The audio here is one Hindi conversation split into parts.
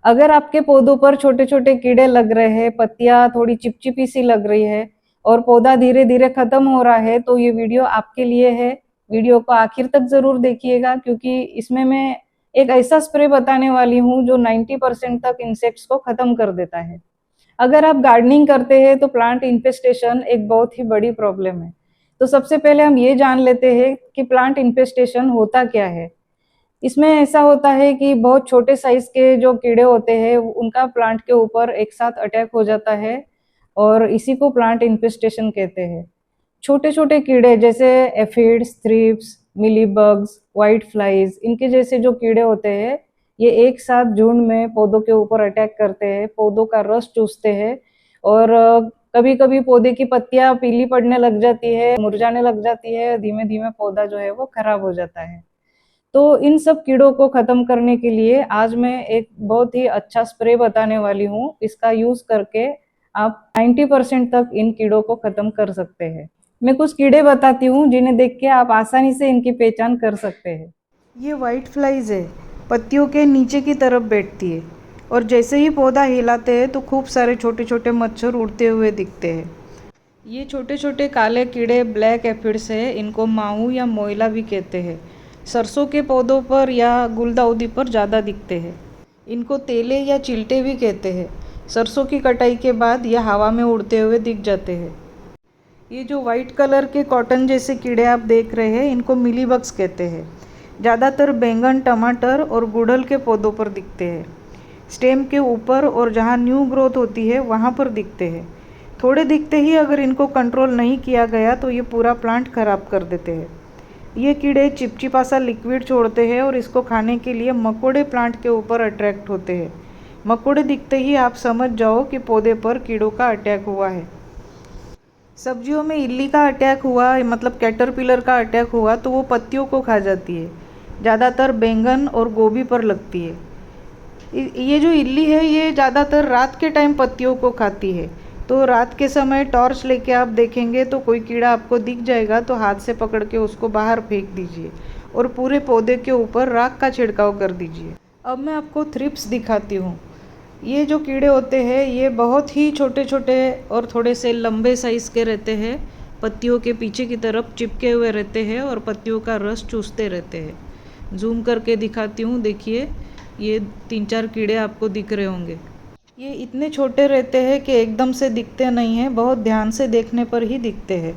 अगर आपके पौधों पर छोटे छोटे कीड़े लग रहे हैं, पत्तियां थोड़ी चिपचिपी सी लग रही है और पौधा धीरे धीरे खत्म हो रहा है, तो ये वीडियो आपके लिए है। वीडियो को आखिर तक जरूर देखिएगा, क्योंकि इसमें मैं एक ऐसा स्प्रे बताने वाली हूँ जो 90% तक इंसेक्ट्स को खत्म कर देता है। अगर आप गार्डनिंग करते हैं तो प्लांट इन्फेस्टेशन एक बहुत ही बड़ी प्रॉब्लम है। तो सबसे पहले हम ये जान लेते हैं कि प्लांट इन्फेस्टेशन होता क्या है। इसमें ऐसा होता है कि बहुत छोटे साइज के जो कीड़े होते हैं उनका प्लांट के ऊपर एक साथ अटैक हो जाता है और इसी को प्लांट इन्फेस्टेशन कहते हैं। छोटे छोटे कीड़े जैसे aphids, thrips, mealybugs, white flies, इनके जैसे जो कीड़े होते हैं ये एक साथ झुंड में पौधों के ऊपर अटैक करते हैं, पौधों का रस चूसते हैं और कभी कभी पौधे की पत्तियां पीली पड़ने लग जाती है, मुरझाने लग जाती है, धीमे धीमे पौधा जो है वो खराब हो जाता है। तो इन सब कीड़ों को खत्म करने के लिए आज मैं एक बहुत ही अच्छा स्प्रे बताने वाली हूँ। इसका यूज करके आप 90% तक इन कीड़ों को खत्म कर सकते हैं। मैं कुछ कीड़े बताती हूँ जिन्हें देख के आप आसानी से इनकी पहचान कर सकते हैं। ये व्हाइट फ्लाइज है, पत्तियों के नीचे की तरफ बैठती है और जैसे ही पौधा हिलाते हैं तो खूब सारे छोटे छोटे मच्छर उड़ते हुए दिखते हैं। ये छोटे छोटे काले कीड़े ब्लैक एफिड्स है, इनको माहू या मोइला भी कहते हैं। सरसों के पौधों पर या गुलदाउदी पर ज़्यादा दिखते हैं। इनको तेले या चिलटे भी कहते हैं। सरसों की कटाई के बाद यह हवा में उड़ते हुए दिख जाते हैं। ये जो वाइट कलर के कॉटन जैसे कीड़े आप देख रहे हैं इनको मिलीबग्स कहते हैं। ज़्यादातर बैंगन, टमाटर और गुड़हल के पौधों पर दिखते हैं। स्टेम के ऊपर और जहाँ न्यू ग्रोथ होती है वहाँ पर दिखते हैं। थोड़े दिखते ही अगर इनको कंट्रोल नहीं किया गया तो ये पूरा प्लांट खराब कर देते हैं। ये कीड़े चिपचिपा सा लिक्विड छोड़ते हैं और इसको खाने के लिए मकोड़े प्लांट के ऊपर अट्रैक्ट होते हैं। मकोड़े दिखते ही आप समझ जाओ कि पौधे पर कीड़ों का अटैक हुआ है। सब्जियों में इल्ली का अटैक हुआ, मतलब कैटरपिलर का अटैक हुआ, तो वो पत्तियों को खा जाती है। ज़्यादातर बैंगन और गोभी पर लगती है। ये जो इल्ली है ये ज़्यादातर रात के टाइम पत्तियों को खाती है। तो रात के समय टॉर्च लेके आप देखेंगे तो कोई कीड़ा आपको दिख जाएगा तो हाथ से पकड़ के उसको बाहर फेंक दीजिए और पूरे पौधे के ऊपर राख का छिड़काव कर दीजिए। अब मैं आपको थ्रिप्स दिखाती हूँ। ये जो कीड़े होते हैं ये बहुत ही छोटे छोटे और थोड़े से लंबे साइज़ के रहते हैं। पत्तियों के पीछे की तरफ चिपके हुए रहते हैं और पत्तियों का रस चूसते रहते हैं। जूम करके दिखाती हूँ, देखिए ये 3-4 कीड़े आपको दिख रहे होंगे। ये इतने छोटे रहते हैं कि एकदम से दिखते नहीं हैं, बहुत ध्यान से देखने पर ही दिखते हैं।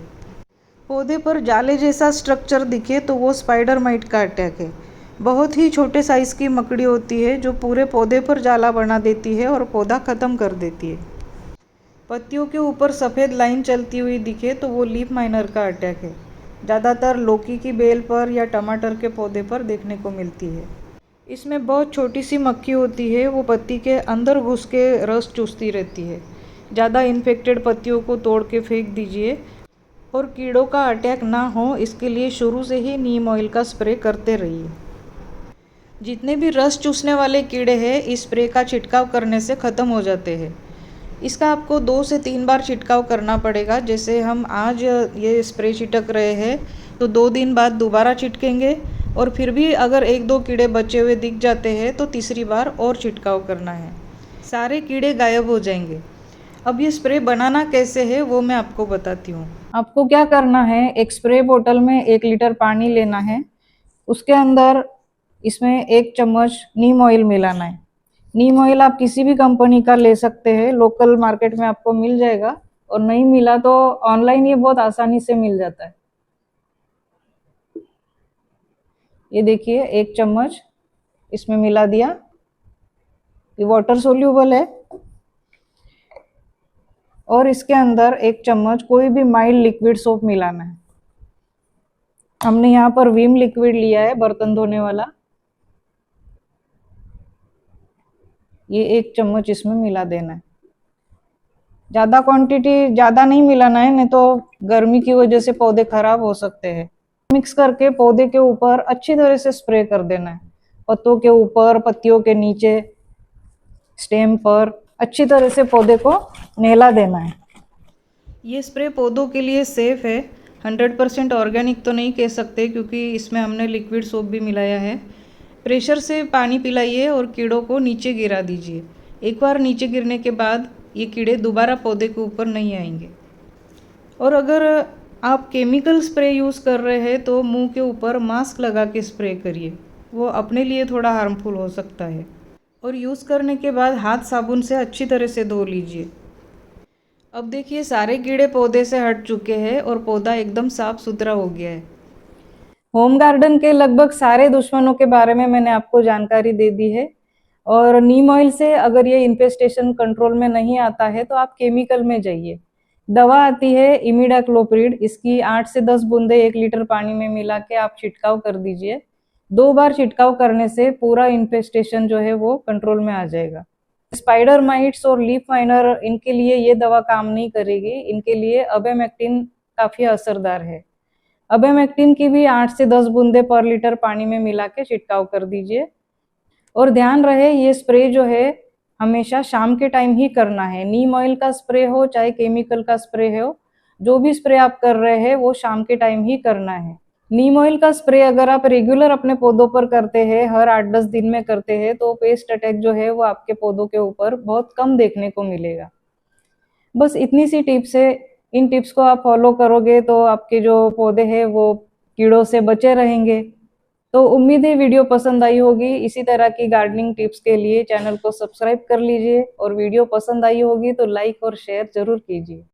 पौधे पर जाले जैसा स्ट्रक्चर दिखे तो वो स्पाइडर माइट का अटैक है। बहुत ही छोटे साइज़ की मकड़ी होती है जो पूरे पौधे पर जाला बना देती है और पौधा ख़त्म कर देती है। पत्तियों के ऊपर सफ़ेद लाइन चलती हुई दिखे तो वो लीफ माइनर का अटैक है। ज़्यादातर लौकी की बेल पर या टमाटर के पौधे पर देखने को मिलती है। इसमें बहुत छोटी सी मक्खी होती है, वो पत्ती के अंदर घुस के रस चूसती रहती है। ज़्यादा इन्फेक्टेड पत्तियों को तोड़ के फेंक दीजिए और कीड़ों का अटैक ना हो इसके लिए शुरू से ही नीम ऑयल का स्प्रे करते रहिए। जितने भी रस चूसने वाले कीड़े हैं इस स्प्रे का छिड़काव करने से ख़त्म हो जाते हैं। इसका आपको 2 से 3 बार छिड़काव करना पड़ेगा। जैसे हम आज ये स्प्रे छिड़क रहे हैं तो 2 दिन बाद दोबारा छिड़केंगे और फिर भी अगर 1-2 कीड़े बचे हुए दिख जाते हैं तो तीसरी बार और छिड़काव करना है। सारे कीड़े गायब हो जाएंगे। अब ये स्प्रे बनाना कैसे है वो मैं आपको बताती हूँ। आपको क्या करना है, एक स्प्रे बोतल में 1 लीटर पानी लेना है। उसके अंदर इसमें 1 चम्मच नीम ऑयल मिलाना है। नीम ऑयल आप किसी भी कंपनी का ले सकते हैं, लोकल मार्केट में आपको मिल जाएगा और नहीं मिला तो ऑनलाइन ये बहुत आसानी से मिल जाता है। ये देखिए 1 चम्मच इसमें मिला दिया। ये वाटर सोल्यूबल है और इसके अंदर 1 चम्मच कोई भी माइल्ड लिक्विड सोप मिलाना है। हमने यहाँ पर विम लिक्विड लिया है, बर्तन धोने वाला। ये 1 चम्मच इसमें मिला देना है। ज़्यादा क्वांटिटी ज़्यादा नहीं मिलाना है, नहीं तो गर्मी की वजह से पौधे खराब हो सकते हैं। मिक्स करके पौधे के ऊपर अच्छी तरह से स्प्रे कर देना है। पत्तों के ऊपर, पत्तियों के नीचे, स्टेम पर अच्छी तरह से पौधे को नहला देना है। ये स्प्रे पौधों के लिए सेफ है। 100% ऑर्गेनिक तो नहीं कह सकते क्योंकि इसमें हमने लिक्विड सोप भी मिलाया है, प्रेशर से पानी पिलाइए और कीड़ों को नीचे गिरा दीजिए। एक बार नीचे गिरने के बाद ये कीड़े दोबारा पौधे के ऊपर नहीं आएंगे। और अगर आप केमिकल स्प्रे यूज़ कर रहे हैं तो मुंह के ऊपर मास्क लगा के स्प्रे करिए, वो अपने लिए थोड़ा हार्मफुल हो सकता है। और यूज़ करने के बाद हाथ साबुन से अच्छी तरह से धो लीजिए। अब देखिए सारे कीड़े पौधे से हट चुके हैं और पौधा एकदम साफ सुथरा हो गया है। होम गार्डन के लगभग सारे दुश्मनों के बारे में मैंने आपको जानकारी दे दी है। और नीम ऑयल से अगर ये इन्फेस्टेशन कंट्रोल में नहीं आता है तो आप केमिकल में जाइए। दवा आती है इमिडाक्लोप्रिड, इसकी 8 से 10 बूंदे 1 लीटर पानी में मिला के आप छिड़काव कर दीजिए। 2 बार छिड़काव करने से पूरा इन्फेस्टेशन जो है वो कंट्रोल में आ जाएगा। स्पाइडर माइट्स और लीफ माइनर, इनके लिए ये दवा काम नहीं करेगी। इनके लिए अबेमेक्टिन काफी असरदार है। अबेमेक्टिन की भी 8 से 10 बूंदे पर लीटर पानी में मिला के छिड़काव कर दीजिए। और ध्यान रहे ये स्प्रे जो है हमेशा शाम के टाइम ही करना है। नीम ऑयल का स्प्रे हो चाहे केमिकल का स्प्रे हो, जो भी स्प्रे आप कर रहे हैं वो शाम के टाइम ही करना है। नीम ऑयल का स्प्रे अगर आप रेगुलर अपने पौधों पर करते हैं, हर 8-10 दिन में करते हैं, तो पेस्ट अटैक जो है वो आपके पौधों के ऊपर बहुत कम देखने को मिलेगा। बस इतनी सी टिप्स है। इन टिप्स को आप फॉलो करोगे तो आपके जो पौधे हैं वो कीड़ों से बचे रहेंगे। तो उम्मीद है वीडियो पसंद आई होगी। इसी तरह की गार्डनिंग टिप्स के लिए चैनल को सब्सक्राइब कर लीजिए और वीडियो पसंद आई होगी तो लाइक और शेयर जरूर कीजिए।